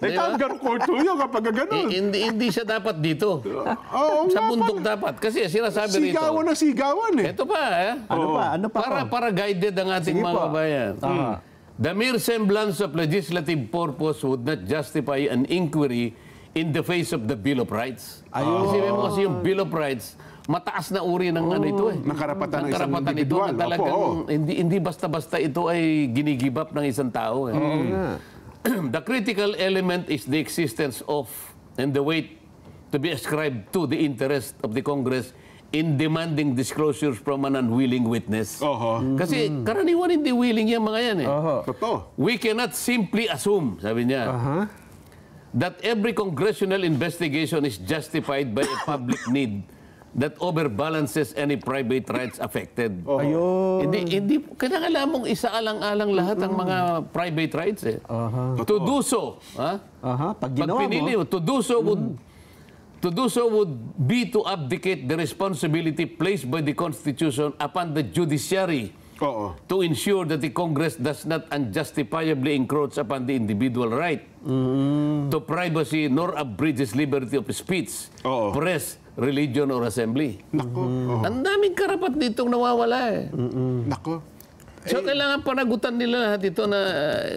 Tanggaro korto yun kapag gano'n. Hindi siya dapat dito. Oo Sa nga bundok pala. dapat. Kasi sinasabi rito. Sigawan ng sigawan eh. Ito pa, Ano pa? Para guided ang ating Sige mga po. kabayan. The mere semblance of legislative purpose would not justify an inquiry in the face of the Bill of Rights. Kasi mo kasi yung Bill of Rights, mataas na uri ng ano ito eh. Ng karapatan ng isang ito individual. na talagang hindi basta-basta ito ay ginigibap ng isang tao eh. The critical element is the existence of and the weight to be ascribed to the interest of the Congress in demanding disclosures from an unwilling witness. Kasi karaniwan hindi willing yung mga yan eh. Totoo. We cannot simply assume, sabi niya, that every congressional investigation is justified by a public need that overbalances any private rights affected. Ayun. Hindi kailangan mong isaalang-alang lahat ng mga private rights eh. To do so, Pag pag ginawa pinili mo, mo, to do so would be to abdicate the responsibility placed by the Constitution upon the judiciary Oo. to ensure that the Congress does not unjustifiably encroach upon the individual right to privacy nor abridges liberty of speech, press, religion, or assembly. Nako. Ang daming karapat ditong nawawala eh. Nako. So kailangan panagutan nila lahat ito na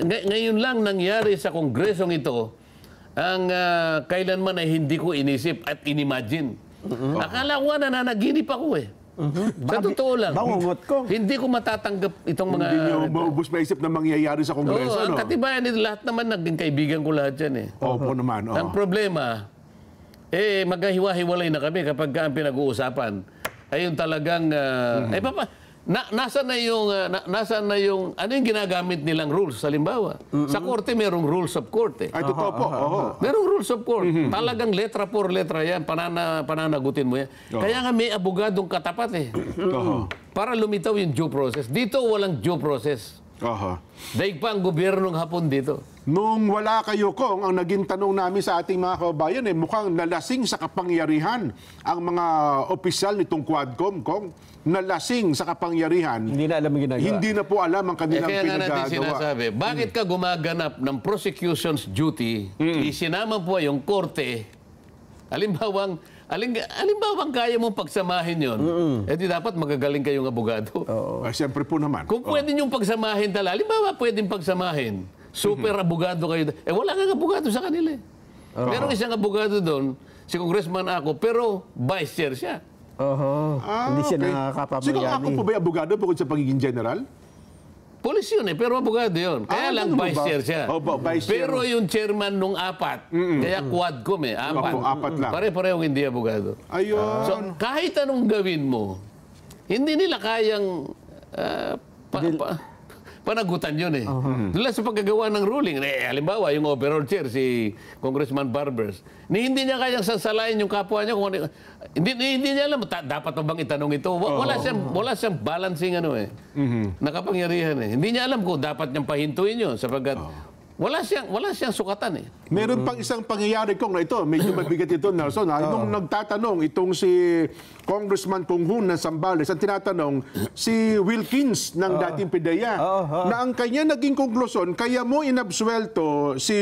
ngayon lang nangyari sa kongresong ito ang kailanman ay hindi ko inisip at inimagine. Akala ko nga nananaginip ako eh. Sa totoo lang. bangungot ko. Hindi ko matatanggap itong mga... Hindi niyo maubos maisip na mangyayari sa Kongreso, Oo, ang no? katibayan nito, lahat naman naging kaibigan ko lahat yan eh. Opo naman, Ang problema, magkahiwa-hiwalay na kami kapag ang pinag-uusapan. Ayun talagang, nasaan na yung, ano yung ginagamit nilang rules, halimbawa? Sa korte, merong rules of court eh. Ay, totoo po. Merong rules of court. Talagang letra por letra yan, pananagutin mo yan. Kaya nga may abogadong katapat eh. Para lumitaw yung due process. Dito walang due process. Daig pa ang gobyernong Hapon dito. Nung wala kayo, Kong, ang naging tanong namin sa ating mga kababayan, mukhang nalasing sa kapangyarihan ang mga opisyal nitong Quadcom, Kong. Nalasing sa kapangyarihan. Hindi na alam yung ginagawa. Hindi na po alam ang kanilang Kaya nga natin pinagagawa. sinasabi, bakit ka gumaganap ng prosecution's duty, isinama po yung korte, alimbawang kaya mong pagsamahin yon, di dapat magagaling kayong abogado. Ay, siyempre po naman. Kung pwede niyong pagsamahin talaga, halimbawa pwedeng pagsamahin, super abogado kayo. Wala kang abogado sa kanila. Merong isang abogado doon, si Congressman ako, pero vice chair siya. Hindi siya okay. nakakapamayani. Siguro ako po ba yung abogado bukod sa pagiging general? Polis yun pero abogado yun. Kaya lang ganun vice ba? chair siya. Opo, vice chair. Pero yung chairman nung apat, kaya Quadcom apat. Opo, apat lang. Pare-parehong hindi abogado. Ayun. So, kahit anong gawin mo, hindi nila kayang panagutan yun Dula sa paggagawa ng ruling, halimbawa, yung overall chair, si Congressman Barbers, hindi niya kayang sasalain yung kapwa niya. Kung hindi niya alam, dapat pa bang itanong ito? Wala siyang balancing nakapangyarihan Hindi niya alam kung dapat niyang pahintuin yun sapagkat wala siyang sukatan Meron pang isang pangyayari, Kong, na ito. Medyo mabigat ito, Nelson. Nung nagtatanong itong si Congressman Kung Hun ng Zambales, ang tinatanong si Wilkins ng dating PIDEA na ang kanya naging konklusyon, kaya mo inabsuelto si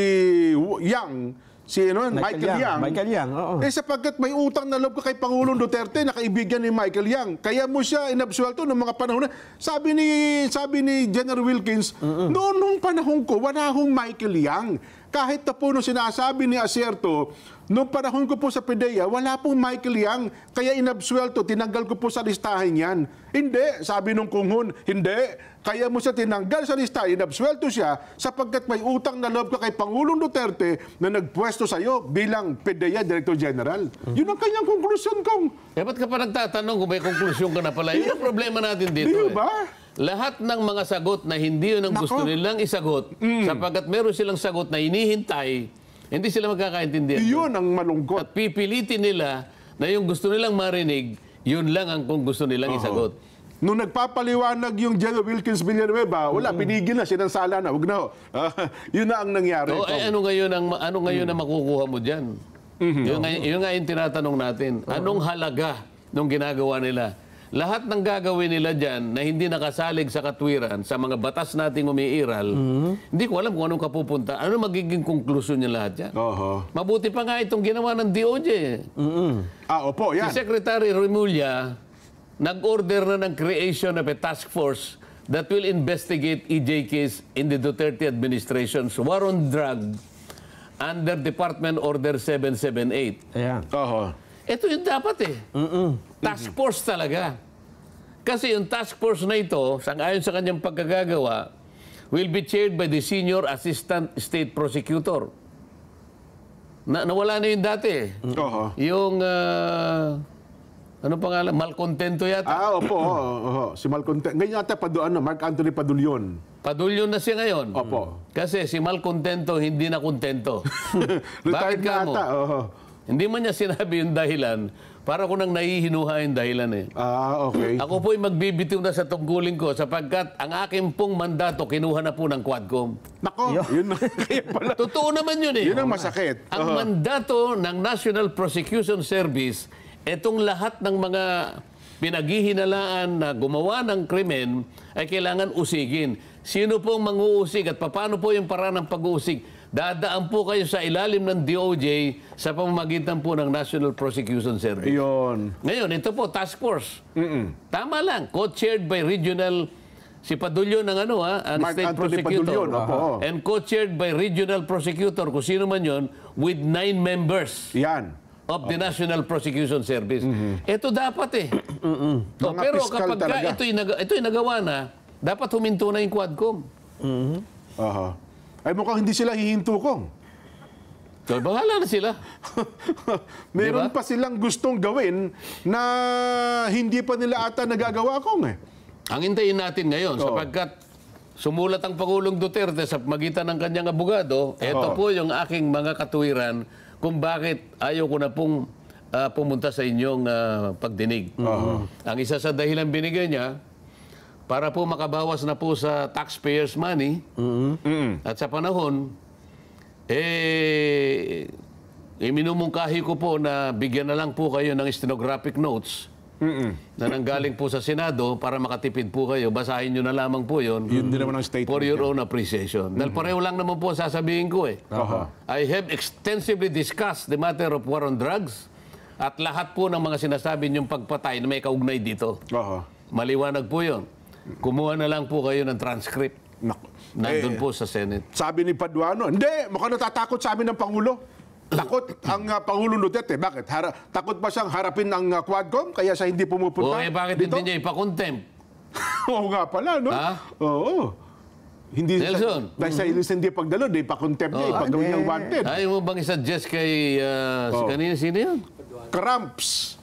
Yang, Michael Yang. Michael Yang, oo. Sapagkat may utang na loob ka kay Pangulong Duterte na kaibigan ni Michael Yang. Kaya mo siya inabsuelto noong mga panahon na. Sabi ni General Wilkins, noon nung panahon ko, wala hong Michael Yang. Kahit na po nung sinasabi ni Asierto, noong panahon ko po sa PIDEA, wala pong Michael Yang. Kaya inabsuelto, tinanggal ko po sa listahin yan. Hindi, sabi nung Kung Hun, hindi. Kaya mo siya tinanggal sa listahin, inabsuelto siya sapagkat may utang na loob ka kay Pangulong Duterte na nagpwesto sa iyo bilang PIDEA Director General. Yun ang kanyang konklusyon, Kong. Ba't ka pa nagtatanong kung may konklusyon ka na pala? Yun ang problema natin dito. Di ba? Lahat ng mga sagot na hindi yun ang gusto nilang isagot, sapagkat meron silang sagot na hinihintay, hindi sila magkakaintindihan. Yun ang malungkot. At pipilitin nila na yung gusto nilang marinig, yun lang ang kung gusto nilang isagot. Nung nagpapaliwanag yung General Wilkins Villanueva, wala, pinigil na, sinansala na, huwag na. Yun na ang nangyari. So, ano ngayon ang makukuha mo dyan? Yun nga yung tinatanong natin. Anong halaga nung ginagawa nila? Lahat ng gagawin nila dyan na hindi nakasalig sa katwiran, sa mga batas nating umiiral, hindi ko alam kung anong kapupunta. Ano magiging konklusyon niya lahat dyan? Mabuti pa nga itong ginawa ng DOJ. Opo, yan. Si Secretary Remulla, nag-order na ng creation of a task force that will investigate EJ case in the Duterte administration's war on drug under Department Order 778. Ayan. Ito yung dapat Task force talaga. Kasi yung task force na ito, ayon sa kanyang pagkagagawa, will be chaired by the Senior Assistant State Prosecutor. Nawala na yung dati. Yung, ano pangalan? Malcontento yata. Opo. Si Malcontento. Ngayon yata Mark Anthony Padulyon. Padulyon na siya ngayon. Opo. Kasi si Malcontento hindi na kontento. Bakit ka mo? Hindi man niya sinabi yung dahilan, para ko nang nahihinuha yung dahilan Okay. Ako po'y magbibitiw na sa tungkulin ko sapagkat ang aking pong mandato kinuha na po ng Quadcom. Nako, yun na. Kaya pala. Totoo naman yun Yun ang masakit. Ang mandato ng National Prosecution Service, etong lahat ng mga pinaghihinalaan na gumawa ng krimen ay kailangan usigin. Sino pong manguusig at paano po yung paraan ng pag-uusig? Dadaan po kayo sa ilalim ng DOJ sa pamamagitan po ng National Prosecution Service. Yun. Ngayon, ito po, task force. Tama lang. Co-chaired by regional, si Padulyon ng ang Mark state Anthony prosecutor. Padulyon, opo. And co-chaired by regional prosecutor, kung sino man yun, with 9 members Yan. of the National Prosecution Service. Ito dapat Mga pero piskal kapag talaga. ito'y nagawa na, dapat huminto na yung Quadcom. Ay mukhang hindi sila hihinto, Kong. So, bahala na sila. Meron Diba? pa silang gustong gawin na hindi pa nila ata nagagawa, Kong. Ang hintayin natin ngayon, sapagkat sumulat ang Pangulong Duterte sa magitan ng kanyang abogado, ito po yung aking mga katuwiran kung bakit ayaw ko na pong pumunta sa inyong pagdinig. Ang isa sa dahilan binigay niya, para po makabawas na po sa taxpayers' money at sa panahon Minumungkahi ko po na bigyan na lang po kayo ng stenographic notes na nanggaling po sa Senado para makatipid po kayo. Basahin nyo na lamang po yun. Yun din naman ang statement. For your own appreciation. Dahil pareho lang naman po ang sasabihin ko eh. I have extensively discussed the matter of war on drugs at lahat po ng mga sinasabi niyong pagpatay na may kaugnay dito. Maliwanag po yun. Kumuha na lang po kayo ng transcript. Nandun po sa Senate. Sabi ni Paduano, hindi, mukhang natatakot sa amin ng Pangulo. Takot ang Pangulong Duterte. Bakit? Takot ba siyang harapin ang Quadcom kaya siya hindi pumupunta bakit dito? hindi niya ipakontempt? Oo nga pala, no? Ha? Oo. Hindi Nelson. dahil sa ilis hindi pagdalo, di ipakontempt niya, ipagawin niyang wanted. Ayaw mo bang isa-suggest kay... kanina, sino yun? Karamps.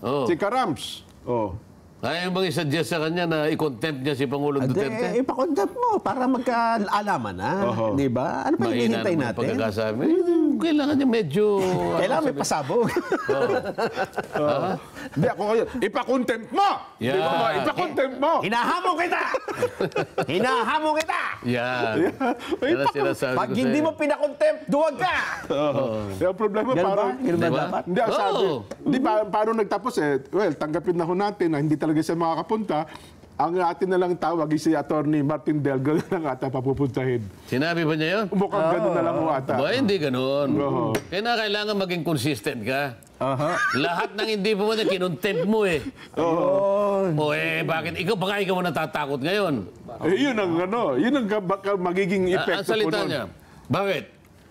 Oh. Si Karamps. Oh. Ayaw mo bang isa-suggest sa kanya na i-contempt niya si Pangulong Duterte? Ipakontempt mo para magkaalaman na. Di ba? Ano pa hinihintay naman ang natin? pagkakasabi. Kailangan niya medyo... Kailangan may pasabog. Hindi ako ngayon. Ipakontempt mo! Yeah. Di ba? Ipakontempt mo! Hinahamon kita! Hinahamon kita! Yan. Yan ang sinasabi Pag ko hindi sa'yo. mo pinakontempt, duwag ka! Yung problema, Ganun ba? parang... Ganun ba Diba? dapat? Hindi, ang sabi. Oo. Di ba, paano nagtapos eh? Well, tanggapin na ho natin na hindi talaga siya makakapunta. Ang atin na lang tawag si Attorney Martin Delgado na lang ata papupuntahin. Sinabi ba niya yun? Mukhang ganun na lang ho ata. Ba, hindi ganun. Oo. Kaya kailangan maging consistent ka. Lahat ng hindi po niya, kinontempt mo eh. O bakit? Baka ikaw natatakot ngayon. Yun ang yun ang magiging Ang epekto po salita nun. niya. Bakit?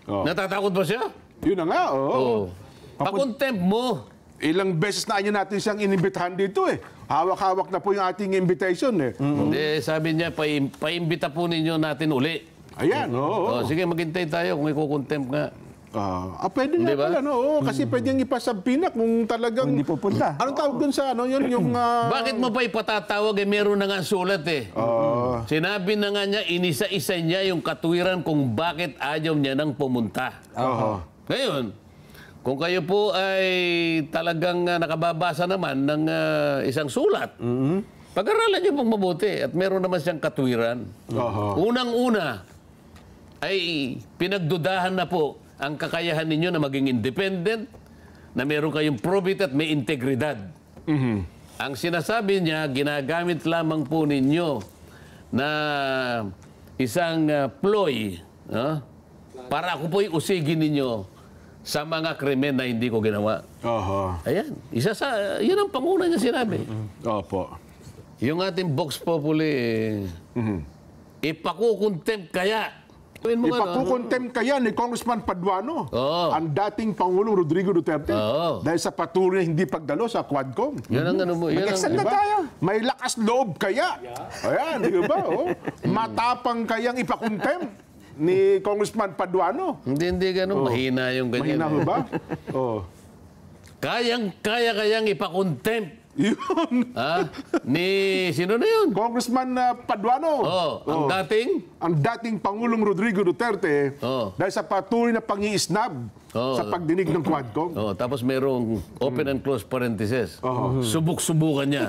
Natatakot ba siya? Yun na nga, oo. Pakontempt mo. Ilang beses na natin siyang inimbitahan dito eh. Hawak-hawak na po yung ating invitation eh. Hindi, sabi niya, paimbita po ninyo natin uli. Ayan, oo. Sige, maghintay tayo kung iko-contempt nga. Pwede nga Di ba? pala, no? Oo, kasi pwede niyang ipasabina kung talagang... Hindi pupunta. Anong tawag dun sa yun, yung... Bakit mo pa ipatatawag? Meron na nga sulat eh. Sinabi na nga niya, inisa-isa niya yung katwiran kung bakit ayaw niya nang pumunta. Ngayon, kung kayo po ay talagang nakababasa naman ng isang sulat, pag-aralan niyo pong mabuti at meron naman siyang katwiran. Unang-una ay pinagdudahan na po ang kakayahan ninyo na maging independent, na meron kayong probity at may integridad. Ang sinasabi niya, ginagamit lamang po ninyo na isang ploy para ako po'y usigin ninyo sa mga krimen na hindi ko ginawa. Ayan. Yan ang panguna niya sinabi. Opo. Yung ating Vox Populi, ipakukontempt kaya. Ipakukontempt kaya ni Congressman Paduano, Oo. ang dating Pangulong Rodrigo Duterte, Oo. dahil sa patuloy na hindi pagdalo sa Quadcom. Yan ang ano mo. Yan ang, Nag-extend na Diba? tayo. May lakas loob kaya. Ayan, di ba? Matapang kayang ipakontempt ni Congressman Paduano. hindi ganun. Mahina yung ganyan. Mahina ho ba? Kayang ipakontempt. Yun. Sino na yun? Congressman Paduano. Ang dating? Ang dating Pangulong Rodrigo Duterte, dahil sa patuloy na pang-iisnab sa pagdinig ng Quadcom. Tapos merong open and close parenthesis. Subuk-subukan niya.